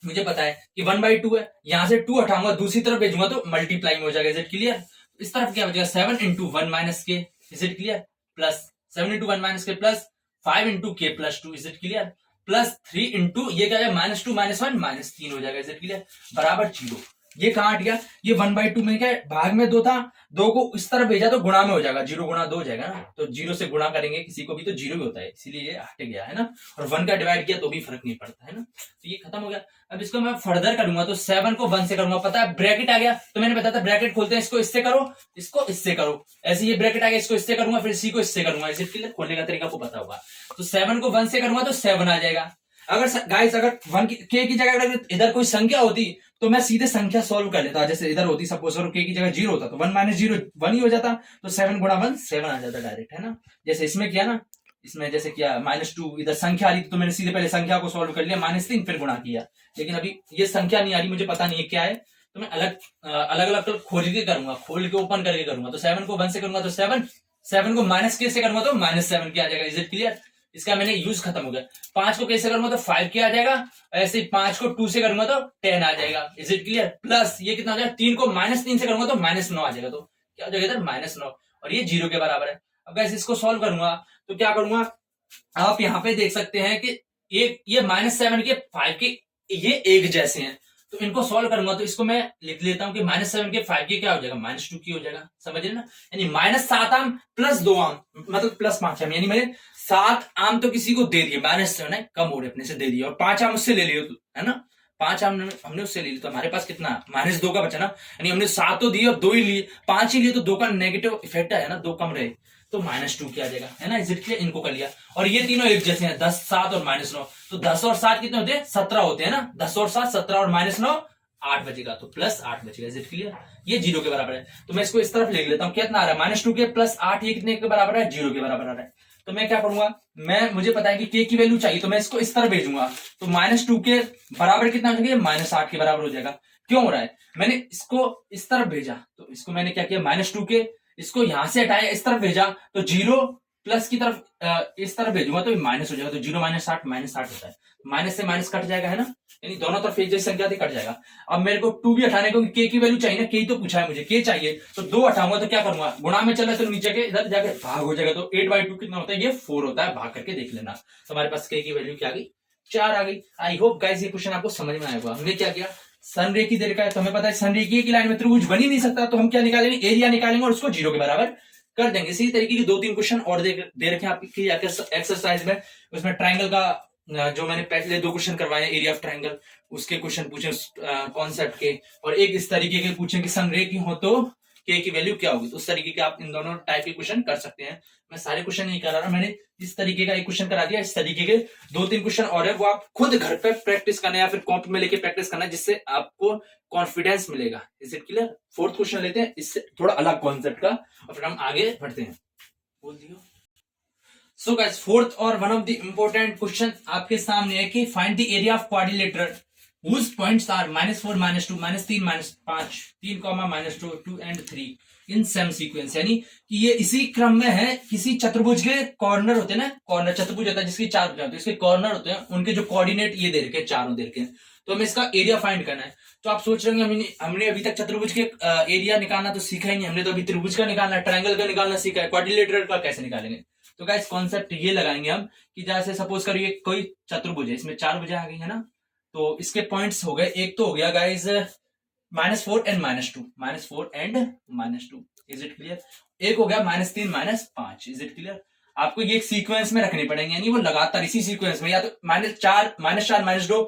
मुझे पता है कि 1/2 है, यहां से 2 हटाऊंगा, दूसरी तरफ भेजूंगा तो मल्टीप्लाई में हो जाएगा। Is it clear? इस तरफ क्या हो जाएगा? 7 इंटू 1 माइनस के। Is it clear? Plus 7 into 1 minus के प्लस 5 इंटू के +2। Is it clear? Plus 3 into ये क्या है? -2 -1 -3 हो जाएगा। Is it clear? बराबर 0। ये कहां हट गया? ये 1/2 में क्या है? भाग में 2 था, 2 को इस तरफ भेजा तो गुणा में हो जाएगा, 0 गुणा 2 हो जाएगा ना। तो 0 से गुणा करेंगे किसी को भी तो 0 ही होता है, इसीलिए ये हट गया, है ना। और 1 का डिवाइड किया तो भी फर्क नहीं पड़ता, है ना। तो ये खत्म हो गया। अब इसको मैं फर्दर करूंगा तो 7 को 1 से करूंगा। पता है ब्रैकेट आ गया, तो मैंने बताया था ब्रैकेट खोलते हैं, इसको इससे करो, इसको इससे करो। ऐसे ये ब्रैकेट आ गया, इसको इससे करूंगा, फिर इसी को इससे करूंगा। इसे खोलने का तरीका आपको पता होगा। तो 7 को 1 से करूंगा तो 7 आ जाएगा। अगर गाइस अगर 1 के की जगह अगर इधर कोई संख्या होती तो मैं सीधे संख्या सॉल्व कर लेता। जैसे इधर होती सपोज करो के की जगह 0 होता तो 1 - 0 1 ही हो जाता। तो 7 गुणा 1 7 आ जाता डायरेक्ट, है ना। जैसे इसमें किया ना, इसमें जैसे किया -2, इधर संख्या आ रही तो मैंने सीधे पहले संख्या को सॉल्व कर लिया, -3 फिर गुणा किया। लेकिन अभी ये संख्या नहीं आ रही, मुझे पता नहीं है क्या है, तो मैं अलग खोल के करूंगा, खोल के ओपन करके करूंगा। तो 7 को 1 से करूंगा तो 7 को -k से करूंगा तो -7 के आ जाएगा। Is it clear? इसका मैंने यूज खत्म हो गया। 5 को कैसे करूंगा तो 5 के आ जाएगा। ऐसे 5 को 2 से करूंगा तो 10 आ जाएगा। Is it clear? प्लस ये कितना आ जाएगा? 3 को -3 से करूंगा तो -9 आ जाएगा। तो क्या हो जाएगा इधर? -9, और ये 0 के बराबर है। अब वैसे इसको सॉल्व करूंगा तो क्या करूंगा, आप यहाँ पे देख सकते हैं कि ये -7 के 5 के ये एक जैसे हैं। तो इनको सॉल्व करूंगा तो इसको मैं लिख लेता हूं कि -7 के 5 के क्या हो जाएगा? -2 की हो जाएगा। समझ रहे ना? यानी -7 आम प्लस 2 आम मतलब +5 आम। यानी मैंने 7 आम तो किसी को दे दिए, -7 है कम हो रहे अपने से दे दिए, और 5 आम उससे ले लिए, है ना। 5 आम हमने उससे ले लिया तो हमारे पास कितना -2 का बचा ना। यानी हमने 7 तो दिए और 2 ही लिए, 5 ही लिए तो 2 का नेगेटिव इफेक्ट है ना, 2 कम रहे तो -2 क्या आ जाएगा, है ना। Is it clear? इनको कर लिया। और ये तीनों एक जैसे हैं, 10 7 और -9। तो 10 और 7 कितने होते हैं? 17 होते हैं ना। 10 और 7 17 और -9 8 बचेगा, तो +8 बचेगा। Is it clear? ये 0 के बराबर है। तो मैं इसको इस तरफ लिख लेता हूं, कितना आ रहा है? -2 के +8, ये कितने के बराबर है? 0 के बराबर आ रहा है। तो मैं क्या करूंगा, मुझे पता है कि के की वैल्यू चाहिए, तो मैं इसको इस तरह भेजूंगा, तो -2 के बराबर कितना हो जाएगा, -8 के बराबर हो जाएगा। क्यों हो रहा है, मैंने इसको इस तरफ भेजा, तो इसको मैंने क्या किया, -2 के इसको यहां से हटाया, इस तरफ भेजा, तो 0 प्लस की तरफ इस तरफ भेजूंगा तो माइनस हो जाएगा, तो 0 -8 -8 होता है, माइनस से माइनस कट जाएगा, है ना, यानी दोनों तरफ एक जैसी संख्या थी, कट जाएगा। अब मेरे को 2 भी हटाने को, के की वैल्यू चाहिए ना, के तो पूछा है मुझे, के चाहिए, तो 2 हटाऊंगा तो क्या करूंगा, गुणा में चला तो नीचे के इधर जाके भाग हो जाएगा, तो 8/2 कितना होता है, ये 4 होता है, भाग करके देख लेना। तो हमारे पास के की वैल्यू क्या आ गई, 4 आ गई। आई होप गाइस ये क्वेश्चन आपको समझ में आएगा। हमने क्या किया, सन रे की दे रखा है, तो हमें पता है सन रे की लाइन में त्रिभुज बन ही नहीं सकता, तो हम क्या निकालेंगे, एरिया निकालेंगे और उसको 0 के बराबर कर देंगे। इसी तरीके की 2-3 क्वेश्चन और दे रखे हैं आपकी एक्सरसाइज में। उसमें ट्राइंगल का जो मैंने पहले 2 क्वेश्चन करवाए, एरिया ऑफ ट्राइंगल, उसके क्वेश्चन पूछे कॉन्सेप्ट के, और एक इस तरीके के पूछे कि सन रे की हो तो के की वैल्यू क्या होगी, तो उस तरीके के आप इन दोनों टाइप के क्वेश्चन कर सकते हैं। मैं सारे क्वेश्चन नहीं करा रहा, मैंने इस तरीके का एक क्वेश्चन करा दिया, इस तरीके के 2-3 क्वेश्चन और है, वो आप खुद घर पे प्रैक्टिस करना है या फिर कॉपी में लेके प्रैक्टिस करना है, जिससे आपको कॉन्फिडेंस मिलेगा। Is it clear. 4th question लेते हैं, इससे थोड़ा अलग कॉन्सेप्ट का, और फिर हम आगे बढ़ते हैं। बोल दियो। सो गाइस, 4th और one of the important question आपके सामने है कि find the area of quadrilateral whose points are -4 -2 -3 -5 3, -2 2 and 3 in same sequence, यानी कि ये इसी क्रम में है। किसी चतुर्भुज के कॉर्नर होते हैं ना, कॉर्नर चतुर्भुज होता है जिसकी 4 भुजाएं होती है, इसके कॉर्नर होते हैं, उनके जो कोऑर्डिनेट ये दे रखे हैं, चारों दे रखे हैं, तो हमें इसका एरिया फाइंड करना है। तो आप सोच रहे होंगे हमने अभी तक चतुर्भुज के एरिया निकालना तो सीखा ही नहीं, हमने तो अभी त्रिभुज का निकालना है, ट्रायंगल का निकालना सीखा है, क्वाड्रिलेटरल का कैसे निकालेंगे। तो गाइस कॉन्सेप्ट ये लगाएंगे हम कि जैसे सपोज करिए कोई चतुर्भुज है, इसमें 4 भुजाएं आ गई है ना, तो इसके पॉइंट्स हो गए, एक तो हो गया guys -4 and -2, -4 and -2, is it clear. एक हो गया -3 -5, इज इट क्लियर। आपको ये एक सीक्वेंस में रखने पड़ेंगे, यानी वो लगातार इसी सीक्वेंस में, या तो -4 -2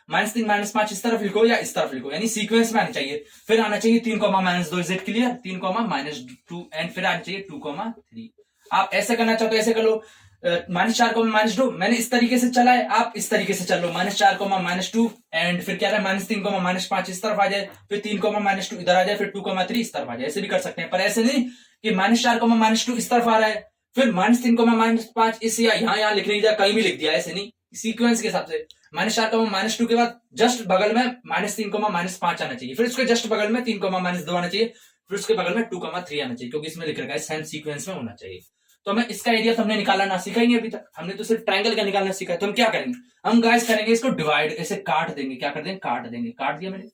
-3 -5 इस तरफ लिखो या इस तरफ लिखो, यानी सीक्वेंस में आना चाहिए। फिर आना चाहिए 3, -2, इज इट क्लियर, 3, -2 एंड फिर आना चाहिए 2, 3। आप ऐसे करना चाहते हो ऐसे कर लो, -4, -2 मैंने इस तरीके से चला है, आप इस तरीके से चल लो, -4, -2 एंड फिर क्या है, -3, -5 इस तरफ आ जाए, फिर 3, -2 इधर आ जाए, फिर 2, 3 इस तरफ आ जाए, ऐसे भी कर सकते हैं। पर ऐसे नहीं कि -4, -2 इस तरफ आ रहा है, फिर -3, -5 इस या यहाँ लिखने की जगह कहीं भी लिख दिया, ऐसे नहीं, सीक्वेंस के हिसाब से। -4, -2 के बाद जस्ट बगल में -3, -5 आना चाहिए, फिर उसके जस्ट बगल में 3, -2 आना चाहिए, फिर उसके बगल में 2, 3 आना चाहिए, क्योंकि इसमें लिख रखा है सेम सीक्वेंस में होना चाहिए। तो हमें इसका एरिया तो हमने निकालना ना सीखा ही नहीं अभी तक, हमने तो सिर्फ ट्रायंगल का निकालना सीखा है। तो हम क्या करेंगे, हम गाइस करेंगे इसको डिवाइड, ऐसे काट देंगे, क्या कर देंगे, काट देंगे, काट दिया मैंने।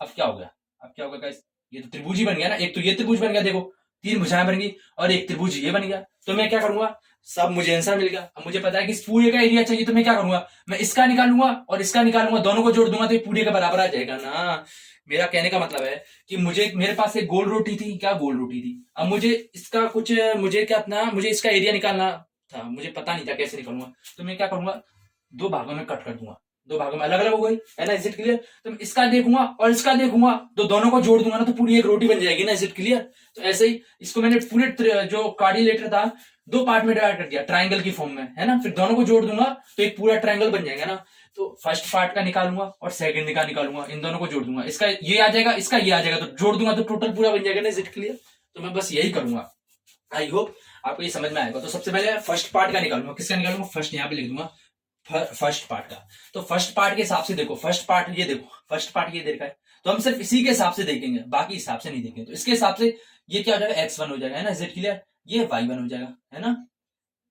अब क्या हो गया, अब क्या होगा गाइस, ये तो त्रिभुज ही बन गया ना, एक तो ये त्रिभुज बन गया, देखो 3 भुजाएं बन गई, और एक त्रिभुज ये बन गया। तो मैं क्या करूंगा, सब मुझे आंसर मिल गया। अब मुझे पता है कि इस पूरे का एरिया चाहिए, तो मैं क्या करूंगा, मैं इसका निकालूंगा और इसका निकालूंगा, दोनों को जोड़ दूंगा तो ये पूरे के बराबर आ जाएगा ना। मेरा कहने का मतलब है कि मेरे पास एक गोल रोटी थी, क्या गोल रोटी थी, अब मुझे इसका कुछ, मुझे क्या अपना, मुझे इसका एरिया निकालना था, मुझे पता नहीं था कैसे निकालूंगा, तो मैं क्या करूंगा, 2 भागों में कट कर दूंगा, 2 भागों में अलग अलग हो गई, है ना, इज इट क्लियर। तो मैं इसका देखूंगा और इसका देखूंगा, तो दोनों को जोड़ दूंगा ना, तो पूरी एक रोटी बन जाएगी ना, इज इट क्लियर। तो ऐसे ही इसको मैंने पूरे जो क्वाड्रिलेटरल था 2 पार्ट में डिवाइड कर दिया ट्राइंगल की फॉर्म में, है ना, फिर दोनों को जोड़ दूंगा तो एक पूरा ट्राइंगल बन जाएगा ना। तो फर्स्ट पार्ट का निकालूंगा और सेकंड का निकालूंगा, इन दोनों को जोड़ दूंगा, इसका ये आ जाएगा, इसका ये आ जाएगा, तो जोड़ दूंगा तो टोटल पूरा बन जाएगा ना, इज इट क्लियर। तो मैं बस यही करूंगा, आई होप आपको ये समझ में आएगा। तो सबसे पहले फर्स्ट पार्ट का निकालूंगा, किसका निकालूंगा, फर्स्ट यहाँ पे लिख दूंगा फर्स्ट पार्ट का। तो फर्स्ट पार्ट के हिसाब से देखो, फर्स्ट पार्ट ये देखो, फर्स्ट पार्ट ये दे रखा है, तो हम सिर्फ इसी के हिसाब से देखेंगे, बाकी हिसाब से नहीं देखेंगे। तो इसके हिसाब से ये क्या हो जाएगा, x1 हो जाएगा, है ना, इज इट क्लियर। ये y1 हो जाएगा, है ना,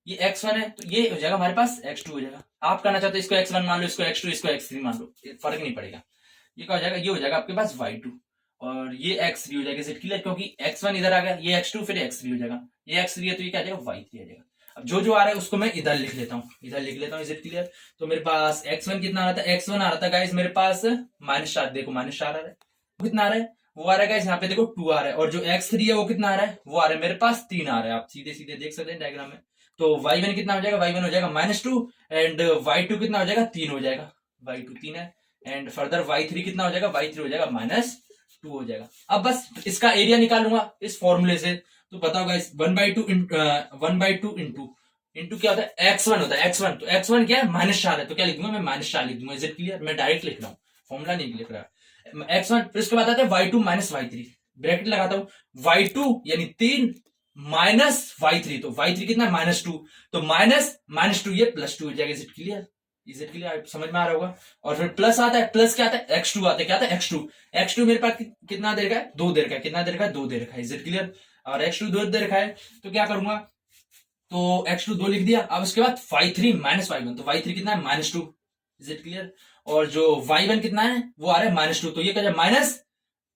ये x1 है, तो ये हो जाएगा हमारे पास x2 हो जाएगा। आप करना चाहते हो इसको x1 मान लो, इसको x2, इसको x3 मान लो, फर्क नहीं पड़ेगा। ये क्या हो जाएगा, ये हो जाएगा आपके पास y2 और ये x3 हो जाएगा, इज इट क्लियर, क्योंकि x1 इधर आ गया, ये x2 फिर x3 हो जाएगा, ये x3 है तो ये क्या आ जाएगा, y3 आ जाएगा। अब जो आ रहा है उसको मैं इधर लिख लेता हूँ, इधर लिख लेता हूँ, इज इट क्लियर। तो मेरे पास x1 कितना आ रहा था, x1 आ रहा था गाइस मेरे पास -4, देखो -4 आ रहा है, कितना आ रहा है, वो आ रहा है गाइस यहाँ पे देखो 2 आ रहा है, और जो x3 है वो कितना आ रहा है, वो आ रहा है मेरे पास 3 आ रहा है, आप सीधे सीधे देख सकते हैं डायग्राम में। तो y1 कितना हो जाएगा, y1 हो जाएगा -2 एंड y2 कितना हो जाएगा, 3 हो जाएगा, y2 3 है, एंड फर्दर y3 कितना हो जाएगा, y3 हो जाएगा -2 हो जाएगा। अब बस इसका एरिया निकालूंगा इस फॉर्मूले से। तो बताओ गाइस 1/2 इंटू क्या होता है, x1 होता है, x1, तो x1 क्या है, -4 है, तो क्या लिख दूंगा मैं, -4 लिख दूंगा, इज इट क्लियर। मैं डायरेक्ट लिख रहा हूँ, फॉर्मूला नहीं लिख रहा। x1 फिर उसके बाद आता है y2 -y3, ब्रैकेट लगाता हूँ, y2 यानी 3 -y3, तो y3 कितना है -2, तो -2 ये +2 हो जाएगा। Is it clear? Is it clear? समझ में आ रहा होगा। और फिर प्लस आता है, प्लस क्या आता है, x2 आता है। क्या आता है, x2 मेरे पास कितना दे रखा है, 2 दे रखा है। कितना दे रखा है, 2 दे रखा है। Is it clear? और x2 2 दे रखा है, तो क्या करूंगा, तो x2 2 लिख दिया। अब उसके बाद y3 -y1, तो y3 कितना है, -2। Is it clear? और जो y1 कितना है, वो आ रहा है -2, तो ये क्या माइनस,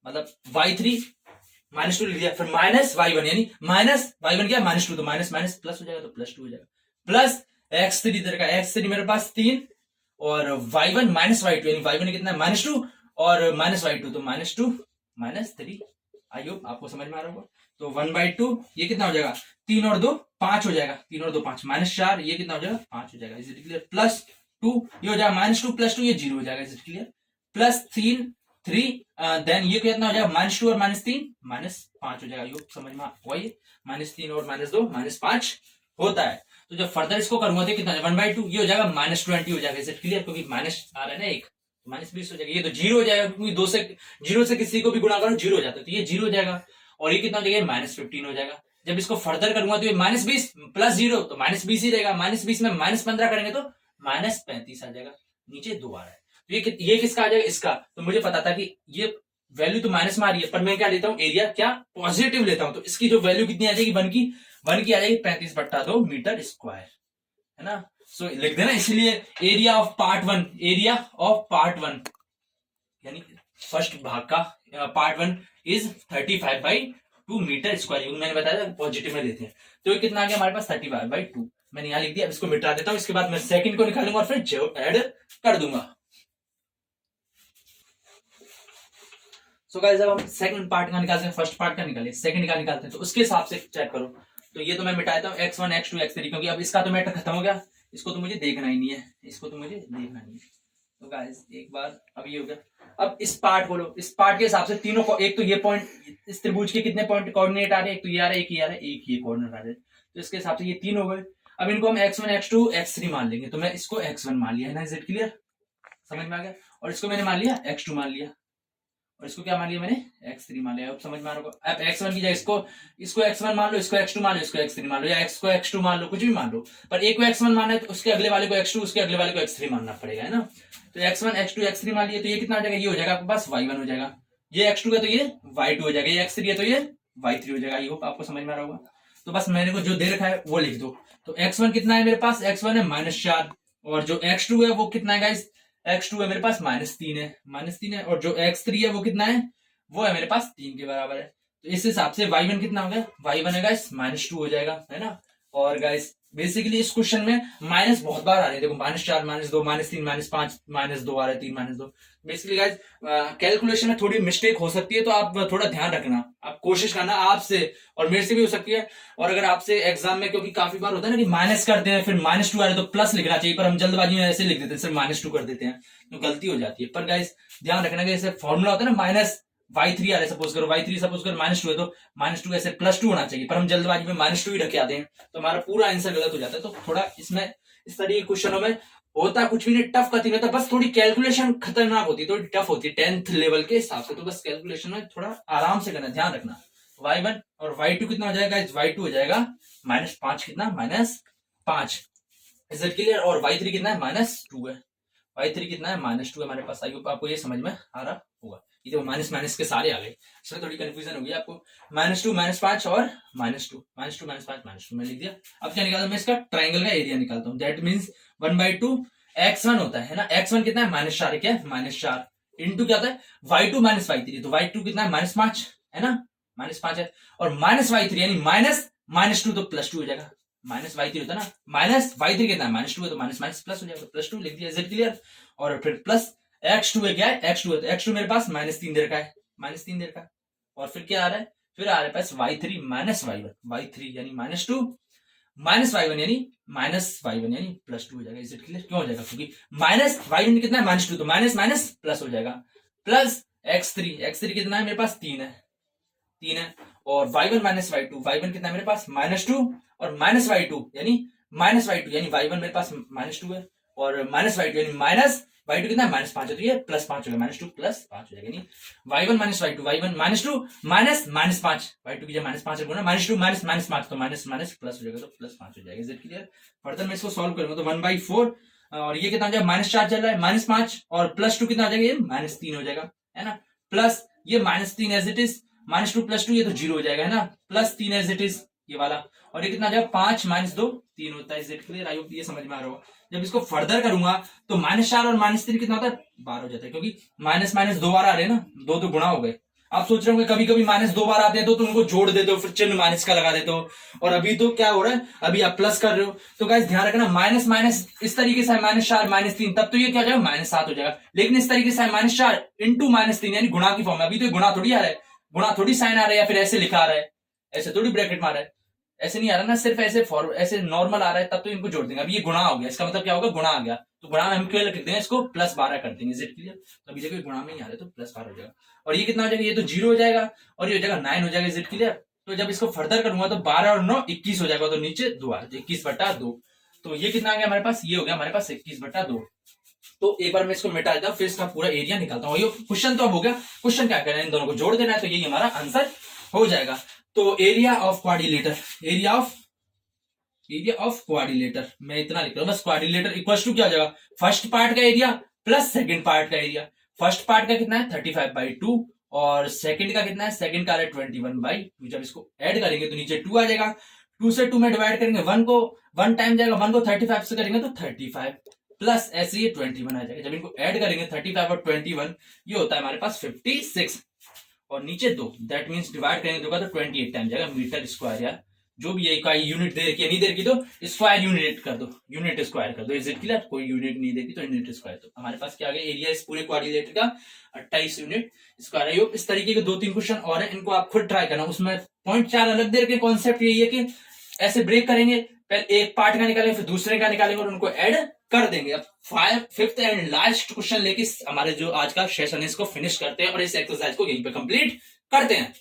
मतलब y3 -2 लिख दिया। फिर -y1 यानी -y1 क्या, -2, तो माइनस माइनस प्लस हो जाएगा, तो +2 हो जाएगा। प्लस x3 इधर का, x3 मेरे पास 3, और y1 -y2 यानी y1 कितना है, -2, और -y2, तो -2 -3। आई होप आपको समझ में आ रहा होगा। तो 1/2 ये कितना हो जाएगा, 3 और 2 5 हो जाएगा, 3 और 2 5, -4 ये कितना हो जाएगा, 5 हो जाएगा। Is it clear? +2 ये हो जाएगा, -2 +2 ये 0 हो जाएगा। Is it clear? +3 देन ये कितना हो जाएगा, -2 और -3 -5 हो जाएगा। ये समझ में हुआ, ये -3 और -2 -5 होता है। तो जब फर्दर इसको करूंगा तो कितना 1/2 ये हो जाएगा, -20 हो जाएगा। Is it clear? क्योंकि माइनस आ रहा है ना एक, -20 हो जाएगा। ये तो 0 हो जाएगा, क्योंकि 2 से 0 से किसी को भी गुणा करो 0 हो जाता है, तो ये 0 हो जाएगा। और ये कितना हो जाएगा, -15 हो जाएगा। जब इसको फर्दर करूंगा तो ये -20 + 0 तो -20 ही रहेगा। -20 में -15 करेंगे तो -35 आ जाएगा। नीचे 2 आ रहा है, तो ये किसका आ जाएगा, इसका। तो मुझे पता था कि ये वैल्यू तो माइनस में आ रही है, पर मैं क्या लेता हूँ, एरिया क्या पॉजिटिव लेता हूं, तो इसकी जो वैल्यू कितनी आ जाएगी, 1 की आ जाएगी 35/2 मीटर स्क्वायर, है ना। सो लिख देना, इसलिए एरिया ऑफ पार्ट 1 यानी फर्स्ट भाग का पार्ट 1 इज 35/2 मीटर स्क्वायर। मैंने बताया था पॉजिटिव में लेते हैं, तो ये कितना आ गया हमारे पास, 35/2। मैंने यहां लिख दिया। अब इसको मिटा देता हूं, इसके बाद मैं सेकंड को निकालूंगा और फिर ऐड कर दूंगा। सो गाइस, जब हम सेकंड पार्ट का निकालते हैं, फर्स्ट पार्ट का निकालिए, सेकंड का निकालते हैं, तो उसके हिसाब से चेक करो। तो ये तो मैं मिटा देता हूँ, x1 x2 x3, क्योंकि अब इसका तो मैटर खत्म हो गया, इसको तो मुझे देखना ही नहीं है, इसको तो मुझे देखना नहीं है। तो गाइस एक बार अब ये हो गया। अब इस पार्ट बोलो, इस पार्ट के हिसाब से तीनों को, एक तो ये पॉइंट, इस त्रिभुज के कितने पॉइंट कोऑर्डिनेट आ रहे हैं, एक तो ये आ रहा है, एक ये आ रहा है, एक ये कोऑर्डिनेट आ रहा है, तो इसके हिसाब से ये 3 हो गए। अब इनको हम x1 x2 x3 मान लेंगे, तो मैं इसको x1 मान लिया है ना। Is it clear? समझ में आ गया। और इसको मैंने मान लिया x2 मान लिया, और इसको क्या मान लिया मैंने, x3 मान लिया। अब समझ में आ रहा होगा। अब x1 की जगह इसको x1 मान लो, इसको x2 मान लो, इसको x3 मान लो, या x को x2 मान लो, कुछ भी मान लो, पर एक को x1 मानना है तो उसके अगले वाले को x2, उसके अगले वाले को x3 मानना पड़ेगा, है ना। तो x1 x2 x3 मान लिया, तो ये कितना हो जाएगा, ये हो जाएगा आपके पास y1 हो जाएगा। ये x2 है तो ये y2 हो जाएगा, ये x3 है तो ये y3 हो जाएगा। आई होप आपको समझ में आ रहा होगा। तो बस मैंने को जो दे रखा है वो लिख दो। तो x1 कितना है मेरे पास, x1 है -4, और जो x2 है वो कितना है गाइस, x2 है मेरे पास -3 है, -3 है, और जो x3 है वो कितना है, वो है मेरे पास 3 के बराबर है। तो इस हिसाब से y1 कितना हो गया, y1 है गाइस -2 हो जाएगा, है ना। और गाइस बेसिकली इस क्वेश्चन में माइनस बहुत बार आ रहे हैं, देखो -4 -2 -3 -5 -2 आ रहे हैं, 3 -2। बेसिकली गाइस कैलकुलेशन में थोड़ी मिस्टेक हो सकती है, तो आप थोड़ा ध्यान रखना, आप कोशिश करना, आपसे और मेरे से भी हो सकती है। और अगर आपसे एग्जाम में, क्योंकि काफी बार होता है ना कि माइनस करते हैं, फिर -2 आ रहे तो प्लस लिखना चाहिए, पर हम जल्दबाजी में ऐसे लिख देते हैं, सिर्फ -2 कर देते हैं, तो गलती हो जाती है। पर गाइस ध्यान रखना कि जैसे फॉर्मूला होता है ना, -y3 आ रहा है, सपोज करो y3 सपोज करो -2 है, तो -2 ऐसे +2 होना चाहिए, पर हम जल्दबाजी में -2 ही रखे आते हैं, तो हमारा पूरा आंसर गलत हो जाता है। तो थोड़ा इसमें इस तरह के क्वेश्चनों में होता कुछ भी नहीं, टफ कति नहीं होता, बस थोड़ी कैलकुलेशन खतरनाक होती है, थोड़ी टफ होती है 10th लेवल के हिसाब से। तो बस कैलकुलेशन में थोड़ा आराम से करना, ध्यान रखना। y1 और y2 कितना हो जाएगा, y2 हो जाएगा -5, कितना -5, इज इट क्लियर। और y3 कितना है, -2 है, y3 कितना है, -2 है हमारे पास। आई होप आपको ये समझ में आ रहा होगा। ये जो माइनस माइनस के सारे आ गए, इसमें थोड़ी कंफ्यूजन होगी आपको। -2 -5 और -2 -2 -5 -2 में लिख दिया। अब क्या निकालता हूं मैं, इसका ट्राइंगल का एरिया निकालता हूं। दैट मींस 1/2 x1 होता है ना, x1 कितना है, -4, क्या है, -4 इंटू क्या होता है, y2 -y3, तो y2 कितना है, -5 है ना, -5 है, और -y3 यानी -2 तो +2 हो जाएगा। -y3 होता है ना, -y3 कितना है, -2 है, तो माइनस माइनस प्लस हो जाएगा, +2 लिख दिया। Is it clear? और फिर प्लस x2 है, क्या है, x2 है, तो x2 मेरे पास -3 दे रखा है, -3 दे रखा है। और फिर क्या आ रहा है, फिर आ रहा है पास y3 -y1, y3 यानी -2 -y1 यानी +2 हो जाएगा। Is it clear? क्यों हो जाएगा, क्योंकि -y1 कितना है, -2, तो माइनस माइनस प्लस हो जाएगा। प्लस x3 कितना है मेरे पास, 3 है, 3 है, और y1 -y2, y1 कितना है मेरे पास, -2, और -y2 यानी y1 मेरे पास -2 है, और -y2 यानी y2 कितना है -5 है, तो ये +5 हो गया, -2 +5 हो जाएगा। नहीं y1 - y2 y1 -2 minus -5 y2 की जगह -5 रखो ना, -2 -5 तो माइनस माइनस प्लस हो जाएगा, तो +5 हो जाएगा। Is it clear? फर्दर मैं इसको सॉल्व करूंगा तो 1/4 और ये कितना हो जाएगा, -4 चल रहा है, -5 और +2 कितना हो जाएगा, ये -3 हो जाएगा, है ना। प्लस ये -3 एज इट इज, -2 +2 ये तो 0 हो जाएगा, है ना। +3 एज इट इज ये वाला, और ये कितना आ जाएगा, 5 - 2 3 होता है। Is it clear? I hope ये समझ में आ रहा होगा। जब इसको फर्दर करूंगा तो -4 और -3 कितना होता है, 12 हो जाता है, क्योंकि माइनस माइनस 2 बार आ रहे हैं ना, 2 तो गुणा हो गए। आप सोच रहे होंगे कभी कभी -2 बार आते हैं तो तुम उनको जोड़ देते हो, फिर चिन्ह माइनस का लगा देते हो, और अभी तो क्या हो रहा है, अभी आप प्लस कर रहे हो। तो गाइस ध्यान रखना, माइनस माइनस इस तरीके से -4 -3, तब तो ये क्या हो जाएगा, -7 हो जाएगा। लेकिन इस तरीके से -4 इंटू -3 यानी गुणा की फॉर्म है, अभी तो गुणा थोड़ी आ रहा है, गुणा थोड़ी साइन आ रहा है, या फिर ऐसे लिखा आ रहा है, ऐसे थोड़ी ब्रैकेट मारा है, ऐसे नहीं आ रहा ना, सिर्फ ऐसे फॉरवर्ड ऐसे नॉर्मल आ रहा है, तब तो इनको जोड़ देंगे। अभी ये गुणा हो गया, इसका मतलब क्या होगा, गुणा आ गया, तो गुणा में हम क्यों लिख देंगे इसको, +12 कर देंगे। Is it clear? तो अभी देखो गुणा में ही आ रहा है, तो +12 हो जाएगा, और ये कितना हो जाएगा, ये तो 0 हो जाएगा, और ये हो जाएगा 9 हो जाएगा। Is it clear? तो जब इसको फर्दर करूंगा तो 12 और 9 21 हो जाएगा, तो नीचे 2 आ जाए, 21/2। तो ये कितना आ गया हमारे पास, ये हो गया हमारे पास 21/2। तो एक बार मैं इसको मिटा देता हूँ, फिर इसका पूरा एरिया निकालता हूँ। ये क्वेश्चन तो अब हो गया, क्वेश्चन क्या करना है, इन दोनों को जोड़ देना है, तो यही हमारा आंसर हो जाएगा। तो area of quadrilateral, area of quadrilateral मैं इतना लिख रहा हूं बस, क्वाड्रिलेटर इक्वल टू क्या हो जाएगा, फर्स्ट पार्ट का एरिया प्लस सेकंड पार्ट का एरिया। फर्स्ट पार्ट का कितना है 35/2, और सेकंड का कितना है, सेकंड का है 21/2। जब इसको ऐड करेंगे तो नीचे 2 आ जाएगा, 2 से 2 में डिवाइड करेंगे, 1 को 1 टाइम जाएगा, 1 को 35 से करेंगे तो 35 प्लस ऐसे ये 21 आ जाएगा। जब इनको ऐड करेंगे 35 और 21, ये होता है हमारे पास 56, और नीचे 2, दैट मींस डिवाइड करेंगे 2 का तो 28 टाइम जाएगा मीटर स्क्वायर, या जो भी इकाई यूनिट दे रखी है, नहीं दे रखी तो स्क्वायर यूनिट कर दो, यूनिट स्क्वायर कर दो। Is it clear? कोई यूनिट नहीं देगी तो यूनिट स्क्वायर। तो हमारे पास क्या आ गया, एरिया इस पूरे क्वाड्रिलेटर का 28 यूनिट स्क्वायर है। इस तरीके के 2-3 क्वेश्चन और हैं, इनको आप खुद ट्राई करना। उसमें पॉइंट 4 अलग दे रखे, कॉन्सेप्ट यही है कि ऐसे ब्रेक करेंगे, पहले एक पार्ट का निकालेंगे, फिर दूसरे का निकालेंगे, और उनको ऐड कर देंगे। अब फिफ्थ एंड लास्ट क्वेश्चन लेके हमारे जो आज का सेशन है इसको फिनिश करते हैं, और इस एक्सरसाइज को यहीं पे कंप्लीट करते हैं।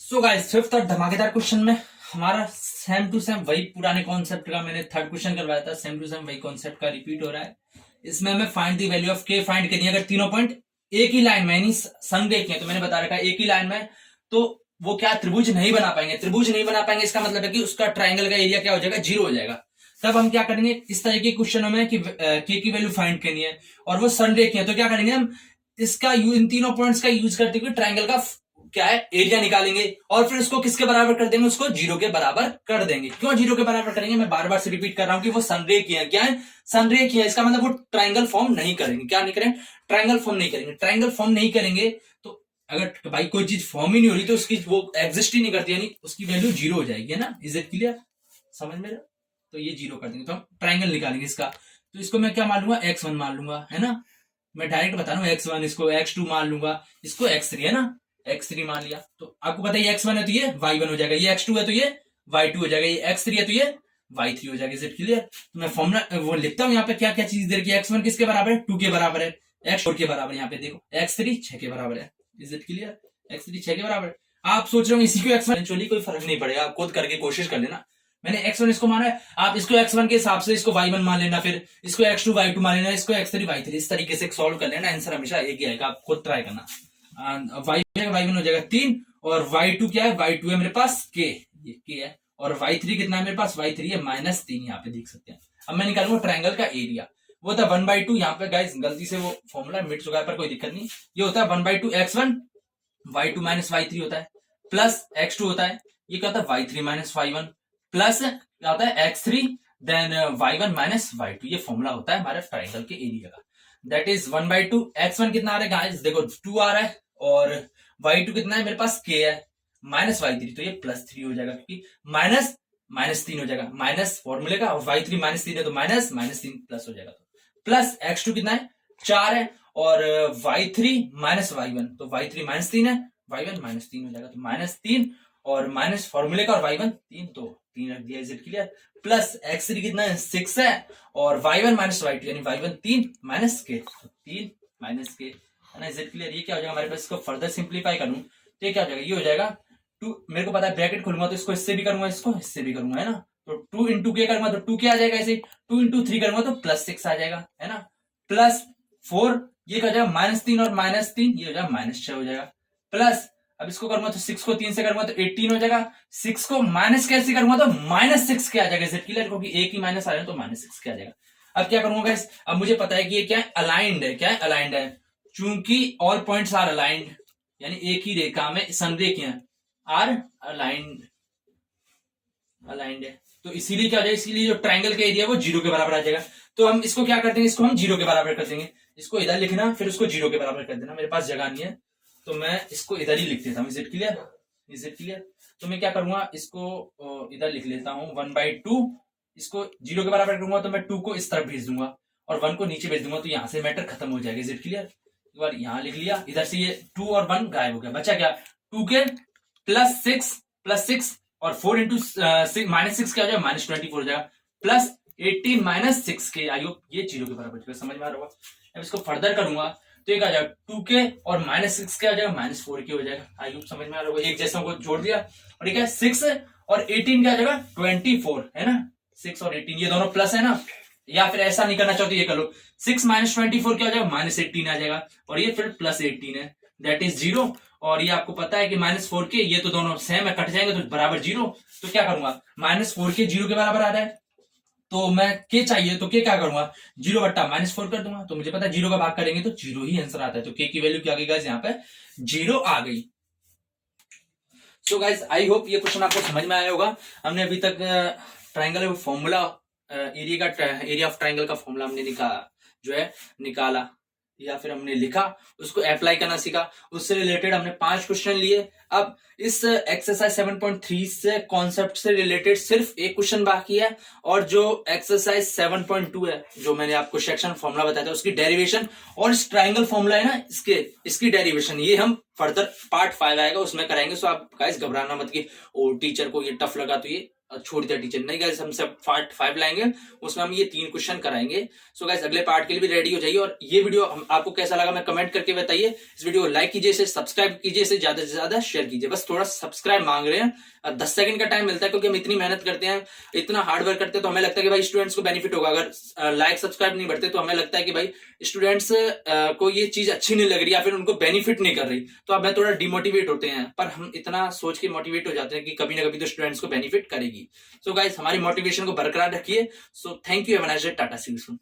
सो गाइस, फिफ्थ और धमाकेदार क्वेश्चन में हमारा सेम टू सेम वही पुराने कॉन्सेप्ट का, मैंने थर्ड क्वेश्चन करवाया था, सेम टू सेम वही कॉन्सेप्ट का रिपीट हो रहा है। इसमें हमें फाइंड द वैल्यू ऑफ के फाइंड करनी है। अगर तीनों पॉइंट एक ही लाइन में यानी संरेख है, तो मैंने बता रखा है एक ही लाइन में, तो वो क्या त्रिभुज नहीं बना पाएंगे। त्रिभुज नहीं बना पाएंगे इसका मतलब है कि उसका ट्राइंगल का एरिया क्या हो जाएगा, 0 हो जाएगा। तब हम क्या करेंगे, इस तरह के क्वेश्चनों में कि के की वैल्यू फाइंड करनी है और वो संरेख है, तो क्या करेंगे हम, इसका इन तीनों पॉइंट्स का यूज करते हुए ट्राइंगल का क्या है, एरिया निकालेंगे, और फिर उसको किसके बराबर कर देंगे, उसको 0 के बराबर कर देंगे। क्यों 0 के बराबर करेंगे, मैं बार बार से रिपीट कर रहा हूं कि वो संरेखीय है। क्या है, संरेखीय है, इसका मतलब वो ट्राइंगल फॉर्म नहीं करेंगे। क्या नहीं करेंगे, ट्राइंगल फॉर्म नहीं करेंगे। ट्राइंगल फॉर्म नहीं करेंगे तो अगर भाई कोई चीज फॉर्म ही नहीं हो रही तो उसकी वो एग्जिस्ट ही नहीं करती, यानी उसकी वैल्यू 0 हो जाएगी, है ना। Is it clear? समझ में? तो ये 0 कर देंगे, तो हम ट्राइंगल निकालेंगे इसका। तो इसको मैं क्या मान लूंगा, x1 मान लूंगा, है ना। मैं डायरेक्ट बता रहा हूँ x1, इसको x2 मान लूंगा, इसको x3, है ना, x3 मान लिया। तो आपको पता है ये x1 है तो ये y1 हो जाएगा, ये x2 है तो ये y2 हो जाएगा, ये x3 है तो ये y3 हो जाएगा। Is it clear? तो मैं फॉर्मूला वो लिखता हूँ यहाँ पे, क्या क्या चीज दे रखी है। x1 किसके बराबर है, 2 के बराबर है, x4 के बराबर है, यहाँ पे देखो x3 6 के बराबर है। Is it clear? x3 6 के बराबर है। आप सोच रहे हो इसी को x1, एक्चुअली कोई फर्क नहीं पड़ेगा, आप खुद करके कोशिश कर लेना। मैंने x1 इसको माना है, आप इसको x1 के हिसाब से इसको y1 मान लेना, फिर इसको x2 y2 मान लेना, इसको x3 y3, इस तरीके से सॉल्व कर लेना। आंसर हमेशा एक ही आएगा, आप खुद ट्राई करना। y1 हो जाएगा 3, और y2 क्या है, y2 है मेरे पास k, ये k है, और y3 कितना है मेरे पास, y3 है -3, यहाँ पे देख सकते हैं। अब मैं निकालूंगा ट्राइंगल का एरिया, वो होता है 1/2। यहाँ पे गाइस गलती से वो फॉर्मूला मिट चुका है, पर कोई दिक्कत नहीं, ये होता है 1/2 x1 y2 - y3 होता है, प्लस x2 होता है, ये क्या होता है y3 - y1, प्लस क्या होता है x3 देन y1 - y2। ये फॉर्मूला होता है हमारे ट्राइंगल के एरिया का। दैट इज 1/2 x1 कितना आ रहा है गाइस, देखो 2 आ रहा है, और y2 कितना है मेरे पास k है, -y3, तो ये +3 हो जाएगा, क्योंकि माइनस -3 हो जाएगा, माइनस फॉर्मूले का, और y3 -3 है तो -3 प्लस हो जाएगा। तो प्लस x2 कितना है 4 है, और y3 - y1, तो y3 -3 है, y1 -3 हो जाएगा, तो -3 और माइनस फॉर्मूले का, और y1 3, तो 3 रख दिया। Is it clear? Plus x3 कितना है 6 है, और y1 - y2 यानी y1 3 -k, तो 3 -k, है ना। Is it clear? ये क्या हो जाएगा हमारे पास, इसको फर्दर सिंप्लीफाई करूं तो ये क्या हो जाएगा, ये हो जाएगा 2, मेरे को पता है ब्रैकेट खोलूंगा तो इसको इससे भी करूंगा, इसको इससे भी करूंगा, है ना। तो 2 इंटू के करूंगा तो 2 के आ जाएगा, ऐसे 2 इंटू 3 करूंगा तो +6 आ जाएगा, है ना। +4 ये क्या हो जाएगा -3 और -3 ये हो जाएगा -6 हो जाएगा। प्लस अब इसको करूंगा तो 6 को 3 से करूंगा तो 18 हो जाएगा। 6 को माइनस कैसे करूंगा तो -6 के आ जाएगा, इज इट क्लियर, क्योंकि एक ही माइनस आ रहा है तो -6 के आ जाएगा। अब क्या करूंगा गाइस, अब मुझे पता है कि ये क्या है, अलाइंड है। क्या है, अलाइंड है। चूंकि ऑल पॉइंट्स आर अलाइंड, यानी एक ही रेखा में संरेखियां आर अलाइंड, अलाइंड है, तो इसीलिए क्या हो जाएगा, इसीलिए जो ट्राइंगल का एरिया वो 0 के बराबर आ जाएगा। तो हम इसको क्या कर देंगे, इसको हम 0 के बराबर कर देंगे। इसको इधर लिखना, फिर उसको 0 के बराबर कर देना। मेरे पास जगह नहीं है तो मैं इसको इधर ही लिख देता हूँ। Is it clear, is it clear. तो मैं क्या करूंगा, इसको इधर लिख लेता हूँ 1/2। इसको 0 के बराबर करूंगा तो मैं 2 को इस तरफ भेज दूंगा और 1 को नीचे भेज दूंगा, तो यहां से मैटर खत्म हो जाएगा। Is it clear. एक बार यहां लिख लिया, इधर से ये 2 और 1 गायब हो गया, बचा क्या, 2 के +6 और 4 इंटू -6 क्या हो जाएगा, -24 हो जाएगा, +18 -6 के, आई होप ये 0 के बराबर समझ में आ रहा होगा। अब इसको फर्दर करूंगा तो एक आ जाएगा 2 के और -6 के आ जाएगा, -4 के हो जाएगा। आई होप समझ में आ रहा होगा। एक जैसा को जोड़ दिया और एक है 6 और 18 क्या आ जाएगा 24, है ना। 6 और 18 ये दोनों प्लस है ना, या फिर ऐसा नहीं करना चाहते ये कर लो, 6 -24 क्या हो जाएगा, -18 आ जाएगा, और ये फिर +18 है, दैट इज 0। और ये आपको पता है कि -4 के ये तो दोनों सेम है, कट जाएंगे तो बराबर 0। तो क्या करूंगा, -4 के 0 के बराबर आ रहा है, तो मैं के चाहिए तो के क्या करूंगा, 0/-4 कर दूंगा। तो मुझे पता है 0 का भाग करेंगे तो 0 ही आंसर आता है, तो के की वैल्यू क्या आ गई गाइस, यहाँ पे 0 आ गई। सो गाइस आई होप ये क्वेश्चन आपको समझ में आया होगा। हमने अभी तक triangle formula, area of triangle का फॉर्मूला हमने निकाला या फिर हमने लिखा, उसको अप्लाई करना सीखा, उससे रिलेटेड हमने 5 क्वेश्चन लिए। अब इस एक्सरसाइज 7.3 से कॉन्सेप्ट से रिलेटेड सिर्फ एक क्वेश्चन बाकी है, और जो एक्सरसाइज 7.2 है, जो मैंने आपको सेक्शन फॉर्मूला बताया था, उसकी डेरिवेशन और इस ट्राइंगल फॉर्मूला है ना, इसकी डेरिवेशन ये हम फर्दर पार्ट 5 आएगा उसमें कराएंगे। सो आप गाइस घबराना मत कि ओ टीचर को ये टफ लगा तो ये छोड़ दिया टीचर, नहीं गाइस, हम सब पार्ट 5 लाएंगे, उसमें हम ये 3 क्वेश्चन कराएंगे। सो गाइस अगले पार्ट के लिए भी रेडी हो जाइए। और ये वीडियो आपको कैसा लगा मैं कमेंट करके बताइए। इस वीडियो को लाइक कीजिए, इसे सब्सक्राइब कीजिए, इसे ज्यादा से ज्यादा शेयर कीजिए। बस थोड़ा सब्सक्राइब मांग रहे हैं, 10 सेकंड का टाइम मिलता है, क्योंकि हम इतनी मेहनत करते हैं, इतना हार्ड वर्क करते हैं, तो हमें लगता है कि भाई स्टूडेंट्स को बेनिफिट होगा। अगर लाइक सब्सक्राइब नहीं बढ़ते तो हमें लगता है कि भाई स्टूडेंट्स को ये चीज अच्छी नहीं लग रही या फिर उनको बेनिफिट नहीं कर रही, तो अब थोड़ा डिमोटिवेट होते हैं। पर हम इतना सोच के मोटिवेट हो जाते हैं कि कभी ना कभी तो स्टूडेंट्स को बेनिफिट करेगी। सो गाइस हमारी मोटिवेशन को बरकरार रखिए। So thank you, have a nice day, tata, see you soon.